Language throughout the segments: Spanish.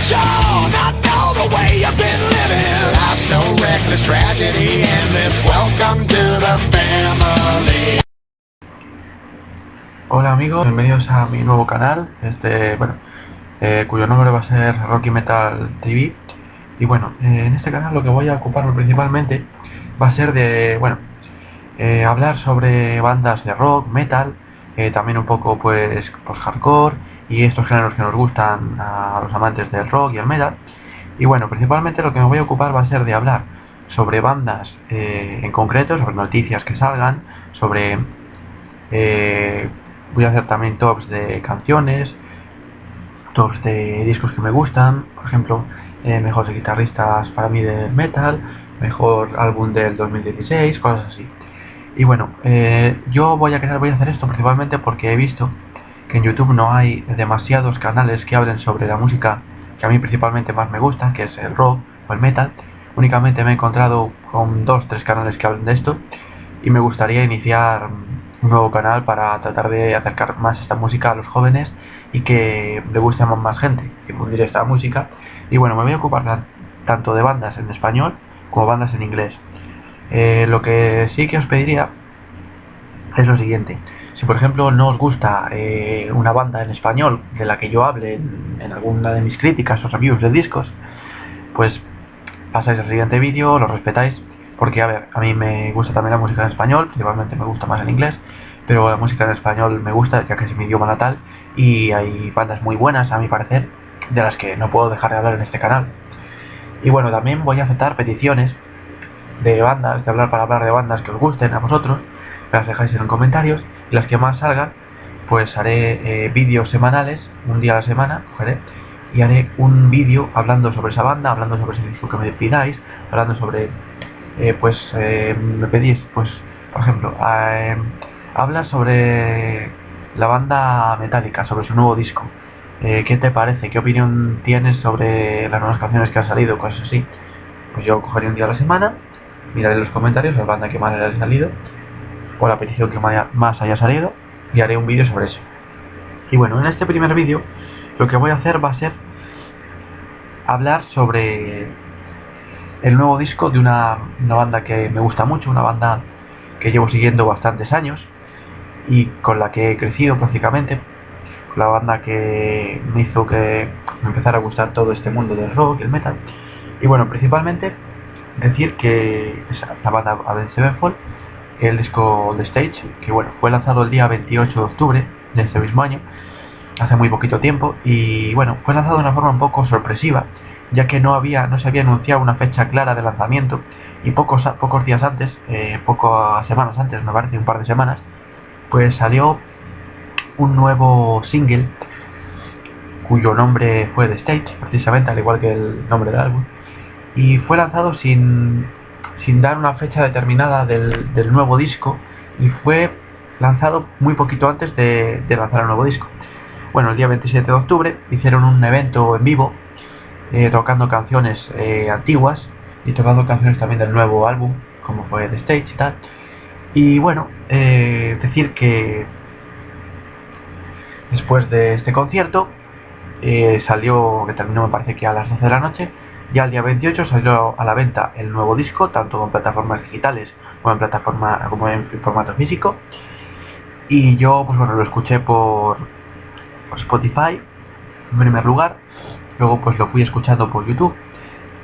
Sean, I know the way you've been living. Life's so reckless, tragedy endless. Welcome to the family. Hola amigos, bienvenidos a mi nuevo canal, cuyo nombre va a ser Rocky Metal TV. Y bueno, en este canal lo que voy a ocuparme principalmente va a ser de, hablar sobre bandas de rock, metal, también un poco pues hardcore y estos géneros que nos gustan a los amantes del rock y el metal. Y bueno, principalmente lo que me voy a ocupar va a ser de hablar sobre bandas en concreto, sobre noticias que salgan, sobre... voy a hacer también tops de canciones, tops de discos que me gustan, por ejemplo, mejores guitarristas para mí del metal, mejor álbum del 2016, cosas así. Y bueno, yo voy a hacer esto principalmente porque he visto que en YouTube no hay demasiados canales que hablen sobre la música que a mí principalmente más me gusta, que es el rock o el metal. Únicamente me he encontrado con 2-3 canales que hablen de esto y me gustaría iniciar un nuevo canal para tratar de acercar más esta música a los jóvenes y que le guste a más gente, difundir esta música. Y bueno, me voy a ocupar tanto de bandas en español como bandas en inglés. Lo que sí que os pediría es lo siguiente: si por ejemplo no os gusta una banda en español de la que yo hable en alguna de mis críticas o reviews de discos, pues pasáis al siguiente vídeo, lo respetáis, porque a ver, a mí me gusta también la música en español, principalmente me gusta más en inglés, pero la música en español me gusta ya que es mi idioma natal y hay bandas muy buenas a mi parecer de las que no puedo dejar de hablar en este canal. Y bueno, también voy a aceptar peticiones de bandas, para hablar de bandas que os gusten a vosotros, me las dejáis en los comentarios y las que más salgan pues haré vídeos semanales, un día a la semana cogeré y haré un vídeo hablando sobre esa banda, hablando sobre ese disco que me pidáis, hablando sobre me pedís, pues por ejemplo, habla sobre la banda Metallica, sobre su nuevo disco, ¿qué te parece? ¿Qué opinión tienes sobre las nuevas canciones que han salido? Cosas así. Pues yo cogeré un día a la semana, miraré los comentarios, la banda que más haya salido o la petición que más haya salido y haré un vídeo sobre eso. Y bueno, en este primer vídeo lo que voy a hacer va a ser hablar sobre el nuevo disco de una banda que me gusta mucho, una banda que llevo siguiendo bastantes años y con la que he crecido prácticamente, la banda que me hizo que me empezara a gustar todo este mundo del rock y el metal. Y bueno, principalmente decir que es la banda Avenged Sevenfold, el disco The Stage, que bueno, fue lanzado el día 28 de octubre de este mismo año, hace muy poquito tiempo, y bueno, fue lanzado de una forma un poco sorpresiva, ya que no se había anunciado una fecha clara de lanzamiento y pocos días antes, pocas semanas antes, me parece un par de semanas, pues salió un nuevo single cuyo nombre fue The Stage, precisamente al igual que el nombre del álbum, y fue lanzado sin dar una fecha determinada del nuevo disco y fue lanzado muy poquito antes de lanzar el nuevo disco. Bueno, el día 27 de octubre hicieron un evento en vivo tocando canciones antiguas y tocando canciones también del nuevo álbum, como fue The Stage y tal. Y bueno, decir que después de este concierto que terminó me parece que a las 12 de la noche, ya el día 28 salió a la venta el nuevo disco, tanto en plataformas digitales como en formato físico. Y yo pues bueno, lo escuché por Spotify en primer lugar, luego pues lo fui escuchando por YouTube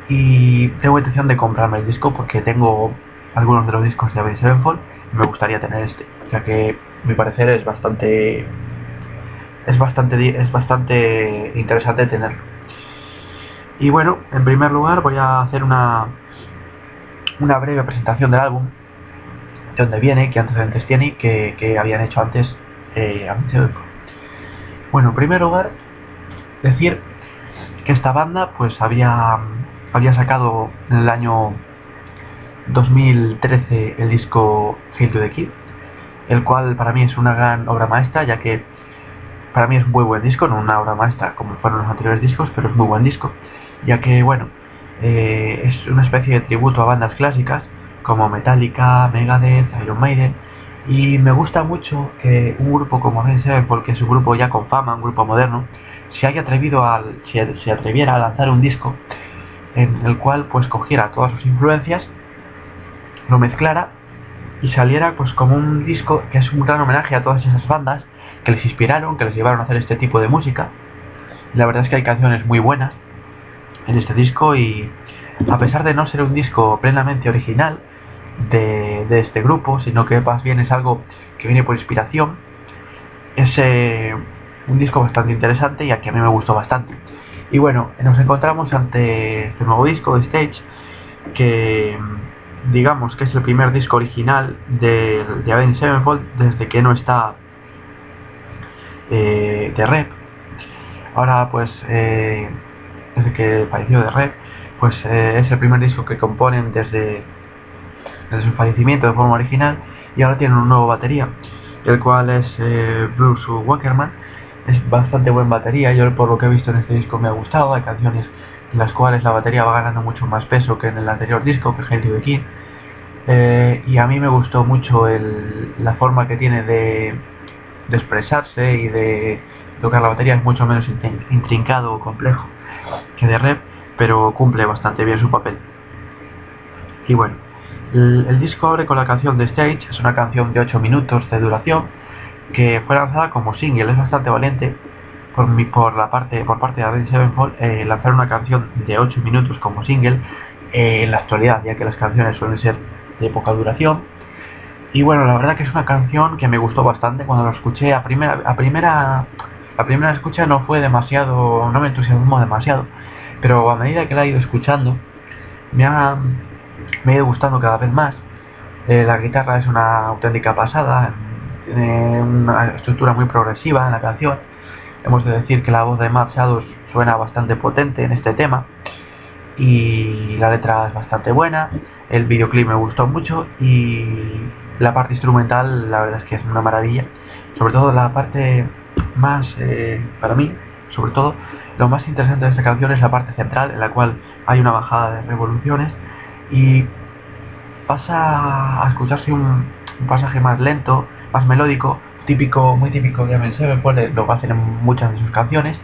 y tengo intención de comprarme el disco porque tengo algunos de los discos de Avenged Sevenfold y me gustaría tener este, ya que a mi parecer es bastante interesante tenerlo. Y bueno, en primer lugar voy a hacer una breve presentación del álbum, de dónde viene, qué antecedentes tiene y que habían hecho antes Avenged Sevenfold. Bueno, en primer lugar decir que esta banda pues había sacado en el año 2013 el disco Hail to the King, el cual para mí es una gran obra maestra, ya que para mí es un muy buen disco, no una obra maestra como fueron los anteriores discos, pero es muy buen disco, ya que bueno, es una especie de tributo a bandas clásicas como Metallica, Megadeth, Iron Maiden, y me gusta mucho que un grupo como Avenged Sevenfold, que es un grupo ya con fama, un grupo moderno, se atreviera a lanzar un disco en el cual pues cogiera todas sus influencias, lo mezclara y saliera pues como un disco que es un gran homenaje a todas esas bandas que les inspiraron, que les llevaron a hacer este tipo de música. La verdad es que hay canciones muy buenas en este disco, y a pesar de no ser un disco plenamente original de este grupo, sino que más bien es algo que viene por inspiración, es un disco bastante interesante y a que a mí me gustó bastante. Y bueno, nos encontramos ante este nuevo disco de Stage, que digamos que es el primer disco original de Avenged Sevenfold desde que no está de Rep. Ahora pues desde que falleció de Rep, pues es el primer disco que componen desde su fallecimiento de forma original, y ahora tienen un nuevo batería, el cual es Bruce Wackerman. Es bastante buen batería, yo por lo que he visto en este disco me ha gustado. Hay canciones en las cuales la batería va ganando mucho más peso que en el anterior disco, que es Hail to the King, y a mí me gustó mucho la forma que tiene de expresarse y de tocar la batería. Es mucho menos intrincado o complejo que de Rep, pero cumple bastante bien su papel. Y bueno, el disco abre con la canción de Stage. Es una canción de 8 minutos de duración que fue lanzada como single. Es bastante valiente por parte de Avenged Sevenfold lanzar una canción de 8 minutos como single en la actualidad, ya que las canciones suelen ser de poca duración. Y bueno, la verdad que es una canción que me gustó bastante. Cuando la escuché a primera escucha no me entusiasmó demasiado, pero a medida que la he ido escuchando me ha ido gustando cada vez más. La guitarra es una auténtica pasada, tiene una estructura muy progresiva en la canción. Hemos de decir que la voz de Matt Shadows suena bastante potente en este tema, y la letra es bastante buena. El videoclip me gustó mucho, y la parte instrumental la verdad es que es una maravilla. Sobre todo la parte más, para mí, sobre todo lo más interesante de esta canción es la parte central, en la cual hay una bajada de revoluciones y pasa a escucharse un pasaje más lento, más melódico, muy típico de Avenged Sevenfold, lo hacen en muchas de sus canciones,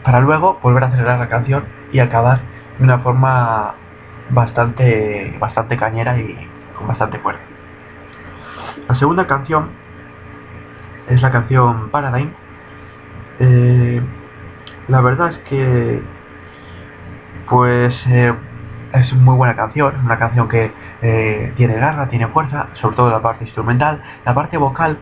para luego volver a acelerar la canción y acabar de una forma bastante cañera y con bastante fuerza. La segunda canción es la canción Paradigm. La verdad es que pues es muy buena canción, una canción que tiene garra, tiene fuerza, sobre todo la parte instrumental. La parte vocal,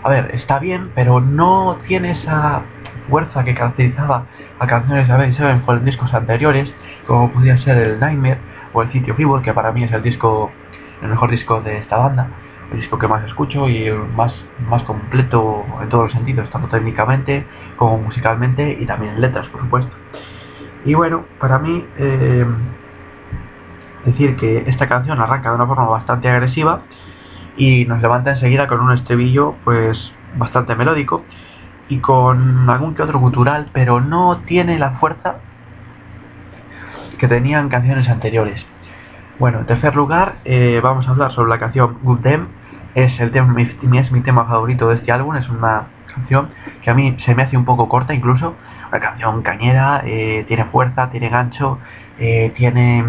a ver, está bien, pero no tiene esa fuerza que caracterizaba a canciones de Avenged Sevenfold en discos anteriores, como podría ser el Nightmare o el City of Evil, que para mí es el mejor disco de esta banda, el disco que más escucho y el más completo en todos los sentidos, tanto técnicamente como musicalmente y también en letras, por supuesto. Y bueno, para mí decir que esta canción arranca de una forma bastante agresiva y nos levanta enseguida con un estribillo pues bastante melódico y con algún que otro gutural, pero no tiene la fuerza que tenían canciones anteriores. Bueno, en tercer lugar vamos a hablar sobre la canción Good Them. Es mi tema favorito de este álbum. Es una canción que a mí se me hace un poco corta incluso, una canción cañera, tiene fuerza, tiene gancho, tiene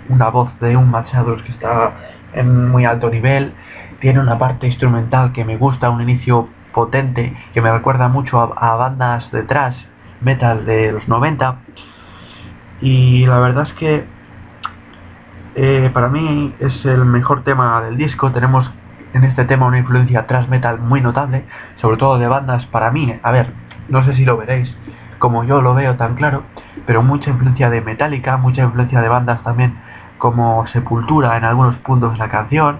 una voz de un Matt Shadows que está en muy alto nivel, tiene una parte instrumental que me gusta, un inicio potente que me recuerda mucho a bandas de thrash metal de los 90, y la verdad es que para mí es el mejor tema del disco. Tenemos en este tema una influencia thrash metal muy notable, sobre todo de bandas, para mí, a ver, no sé si lo veréis como yo lo veo tan claro, pero mucha influencia de Metallica, mucha influencia de bandas también como Sepultura en algunos puntos de la canción,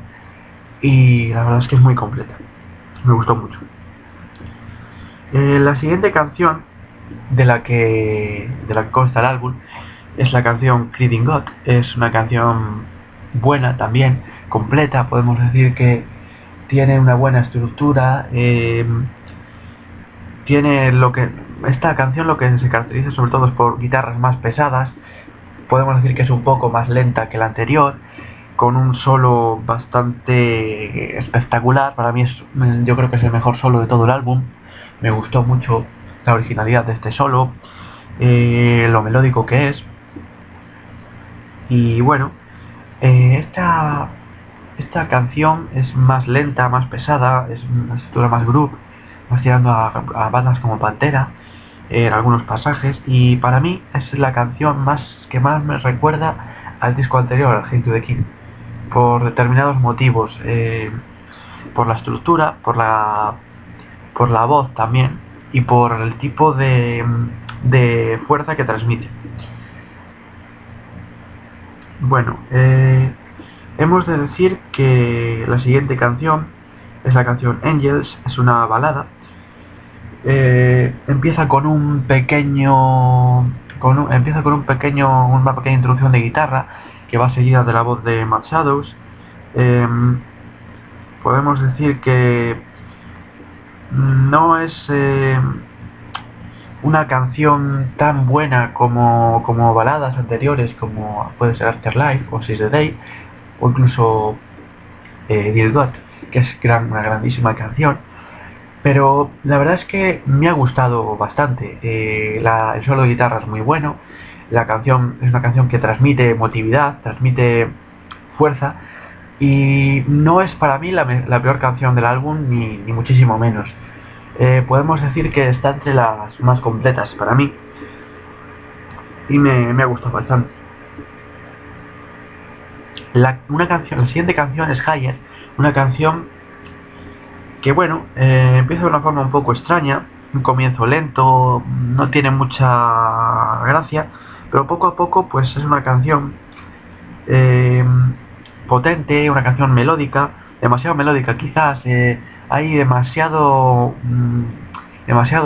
y la verdad es que es muy completa, me gustó mucho. La siguiente canción de la que consta el álbum es la canción Creeding God. Es una canción buena también, completa, podemos decir que tiene una buena estructura, tiene esta canción lo que se caracteriza sobre todo es por guitarras más pesadas. Podemos decir que es un poco más lenta que la anterior, con un solo bastante espectacular. Para mí yo creo que es el mejor solo de todo el álbum, me gustó mucho la originalidad de este solo, lo melódico que es. Y bueno, esta canción es más lenta, más pesada, es una estructura más groove, más tirando a bandas como Pantera en algunos pasajes, y para mí es la canción que más me recuerda al disco anterior, al Hail to the King, por determinados motivos, por la estructura, por la voz también, y por el tipo de fuerza que transmite. Bueno, hemos de decir que la siguiente canción es la canción Angels, es una balada. Empieza con una pequeña introducción de guitarra que va seguida de la voz de Matt Shadows. Podemos decir que no es una canción tan buena como baladas anteriores, como puede ser Afterlife o Seize the Day, o incluso Dear God, que es una grandísima canción. Pero la verdad es que me ha gustado bastante. El solo de guitarra es muy bueno. La canción es una canción que transmite emotividad, transmite fuerza, y no es para mí la peor canción del álbum, ni muchísimo menos. Podemos decir que está entre las más completas para mí, y me ha gustado bastante. La siguiente canción es Higher, una canción que bueno, empieza de una forma un poco extraña, un comienzo lento, no tiene mucha gracia, pero poco a poco pues es una canción potente, una canción melódica, demasiado melódica quizás. Hay demasiado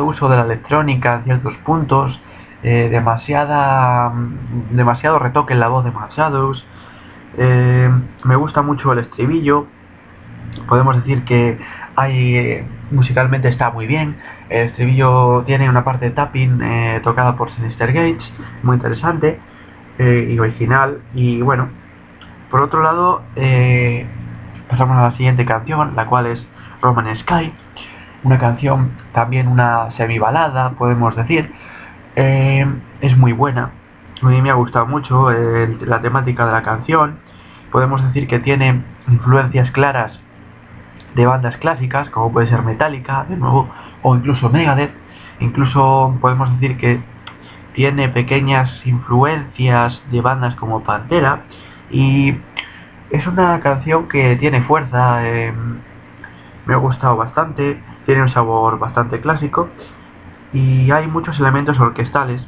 uso de la electrónica en ciertos puntos, demasiado retoque en la voz de Matt Shadows. Me gusta mucho el estribillo. Podemos decir que musicalmente está muy bien. El estribillo tiene una parte de tapping tocada por Sinister Gates, muy interesante y original. Y bueno, por otro lado, pasamos a la siguiente canción, la cual es Roman Sky, una canción también una semi-balada, podemos decir. Es muy buena, a mí me ha gustado mucho la temática de la canción. Podemos decir que tiene influencias claras de bandas clásicas, como puede ser Metallica, de nuevo, o incluso Megadeth. Incluso podemos decir que tiene pequeñas influencias de bandas como Pantera, y es una canción que tiene fuerza. Me ha gustado bastante, tiene un sabor bastante clásico, y hay muchos elementos orquestales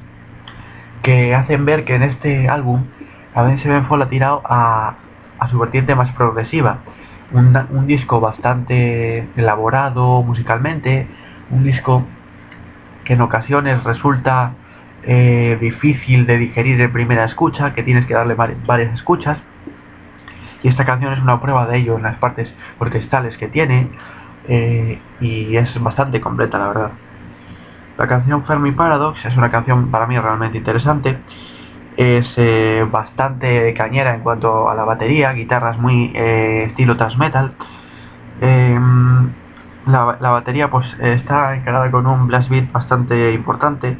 que hacen ver que en este álbum Avenged Sevenfold ha tirado a su vertiente más progresiva. Un disco bastante elaborado musicalmente, un disco que en ocasiones resulta difícil de digerir en primera escucha, que tienes que darle varias escuchas, y esta canción es una prueba de ello en las partes orquestales que tiene, y es bastante completa, la verdad. La canción Fermi Paradox es una canción para mí realmente interesante. Es bastante cañera en cuanto a la batería, guitarras muy estilo thrash metal. La batería pues está encarada con un blast beat bastante importante,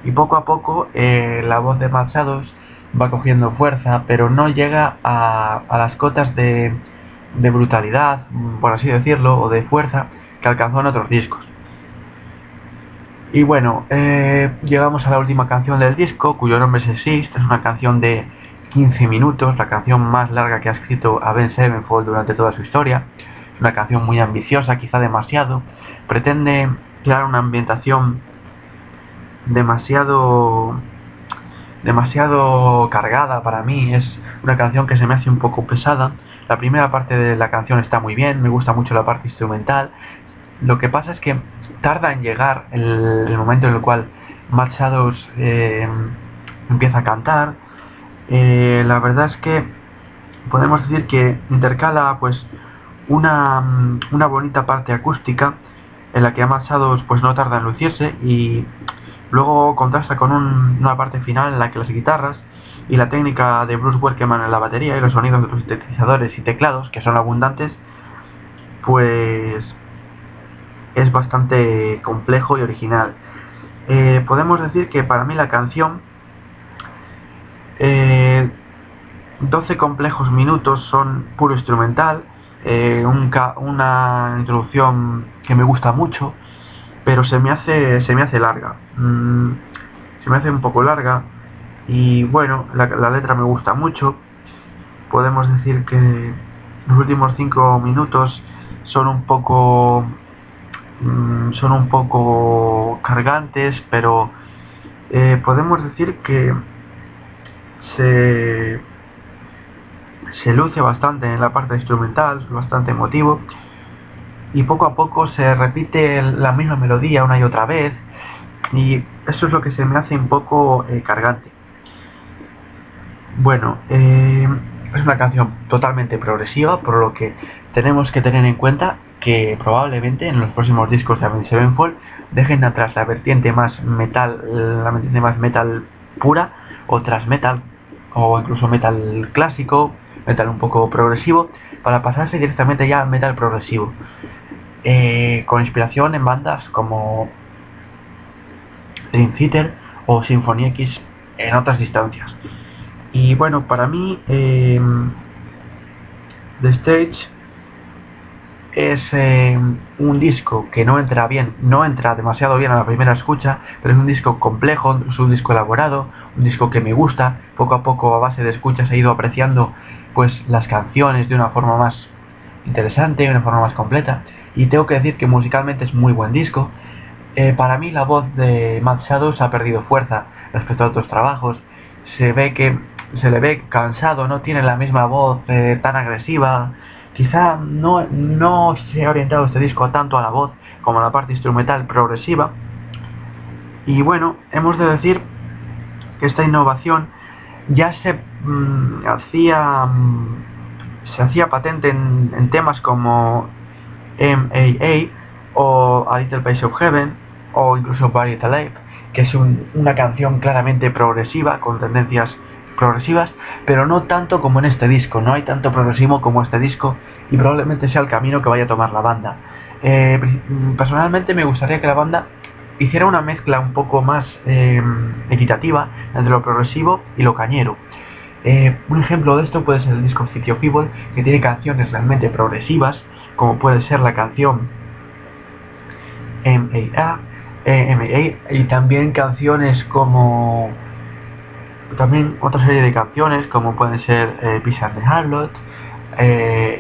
y poco a poco la voz de Matt Shadows va cogiendo fuerza, pero no llega a las cotas de brutalidad, por así decirlo, o de fuerza que alcanzó en otros discos. Y bueno, llegamos a la última canción del disco, cuyo nombre es Exist. Es una canción de 15 minutos, la canción más larga que ha escrito Avenged Sevenfold durante toda su historia. Es una canción muy ambiciosa, quizá demasiado. Pretende crear una ambientación demasiado cargada para mí. Es una canción que se me hace un poco pesada. La primera parte de la canción está muy bien, me gusta mucho la parte instrumental. Lo que pasa es que tarda en llegar el momento en el cual Matt Shadows empieza a cantar. La verdad es que podemos decir que intercala pues una bonita parte acústica en la que Matt Shadows pues no tarda en lucirse, y luego contrasta con una parte final en la que las guitarras y la técnica de Bruce Werkman en la batería y los sonidos de los sintetizadores y teclados, que son abundantes, pues es bastante complejo y original. podemos decir que para mí la canción 12 complejos minutos son puro instrumental, una introducción que me gusta mucho, pero se me hace larga, se me hace un poco larga. Y bueno, la letra me gusta mucho. Podemos decir que los últimos 5 minutos son un poco cargantes, pero podemos decir que se luce bastante en la parte instrumental, es bastante emotivo, y poco a poco se repite la misma melodía una y otra vez, y eso es lo que se me hace un poco cargante. Bueno, es una canción totalmente progresiva, por lo que tenemos que tener en cuenta que probablemente en los próximos discos de Avenged Sevenfold dejen atrás la vertiente más metal, pura, o thrash metal, o incluso metal clásico, metal un poco progresivo, para pasarse directamente ya al metal progresivo, con inspiración en bandas como Dream Theater o Symphony X en otras distancias. Y bueno, para mí The Stage es un disco que no entra demasiado bien a la primera escucha, pero es un disco complejo, es un disco elaborado, un disco que me gusta. Poco a poco, a base de escuchas, he ido apreciando pues las canciones de una forma más interesante, de una forma más completa, y tengo que decir que musicalmente es muy buen disco. Para mí la voz de Matt Shadows ha perdido fuerza respecto a otros trabajos. Se le ve cansado, no tiene la misma voz tan agresiva. Quizá no se ha orientado este disco tanto a la voz como a la parte instrumental progresiva. Y bueno, hemos de decir que esta innovación ya se hacía patente en temas como MAA o A Little Piece of Heaven o incluso Buried Alive, que es una canción claramente progresiva, con tendencias progresivas, pero no tanto como en este disco. No hay tanto progresivo como este disco, y probablemente sea el camino que vaya a tomar la banda. Personalmente me gustaría que la banda hiciera una mezcla un poco más equitativa entre lo progresivo y lo cañero. Un ejemplo de esto puede ser el disco City of Evil, que tiene canciones realmente progresivas, como puede ser la canción MAA, y también canciones como otra serie de canciones como pueden ser Peace and the Harlot,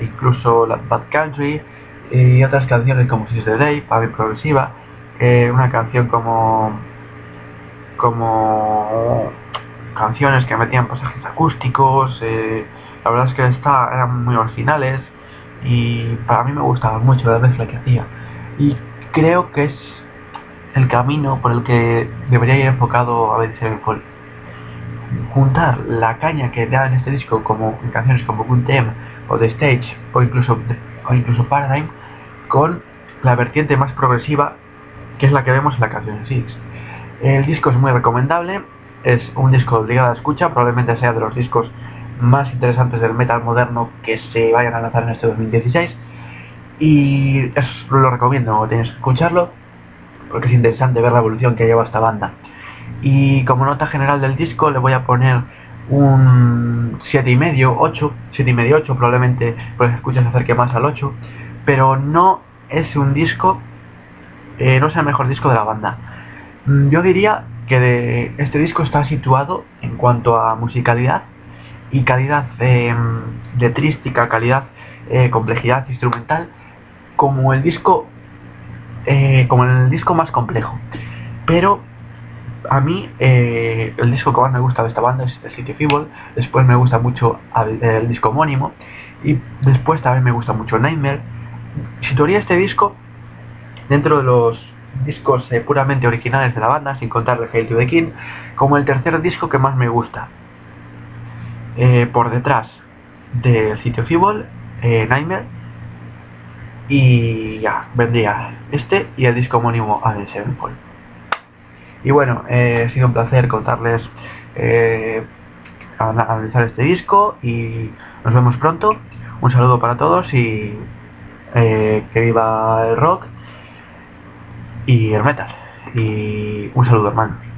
incluso Bad Country, y otras canciones como Seize the Day, para mí progresiva, una canción como canciones que metían pasajes acústicos. La verdad es que eran muy originales y para mí me gustaba mucho la mezcla que hacía, y creo que es el camino por el que debería ir enfocado Avenged Sevenfold. Juntar la caña que da en este disco, como en canciones como Guntem o The Stage o incluso Paradigm, con la vertiente más progresiva, que es la que vemos en la canción 6. El disco es muy recomendable, es un disco de obligada escucha, probablemente sea de los discos más interesantes del metal moderno que se vayan a lanzar en este 2016, y lo recomiendo, tenéis que escucharlo porque es interesante ver la evolución que lleva esta banda. Y como nota general del disco le voy a poner un 7,5, 8, 7,5, 8, probablemente pues escuchas se acerque más al 8, pero no es un disco, no es el mejor disco de la banda. Yo diría que este disco está situado en cuanto a musicalidad y calidad letrística, calidad, complejidad instrumental, como el disco más complejo. Pero a mí el disco que más me gusta de esta banda es The City of Evil. Después me gusta mucho el disco homónimo, y después también me gusta mucho Nightmare. Situaría este disco dentro de los discos puramente originales de la banda, sin contar el Hail to the King, como el tercer disco que más me gusta, por detrás de City of Evil, Nightmare, y ya vendría este y el disco homónimo Avenged Sevenfold. Y bueno, ha sido un placer contarles, analizar este disco, y nos vemos pronto. Un saludo para todos, y que viva el rock y el metal. Y un saludo, hermanos.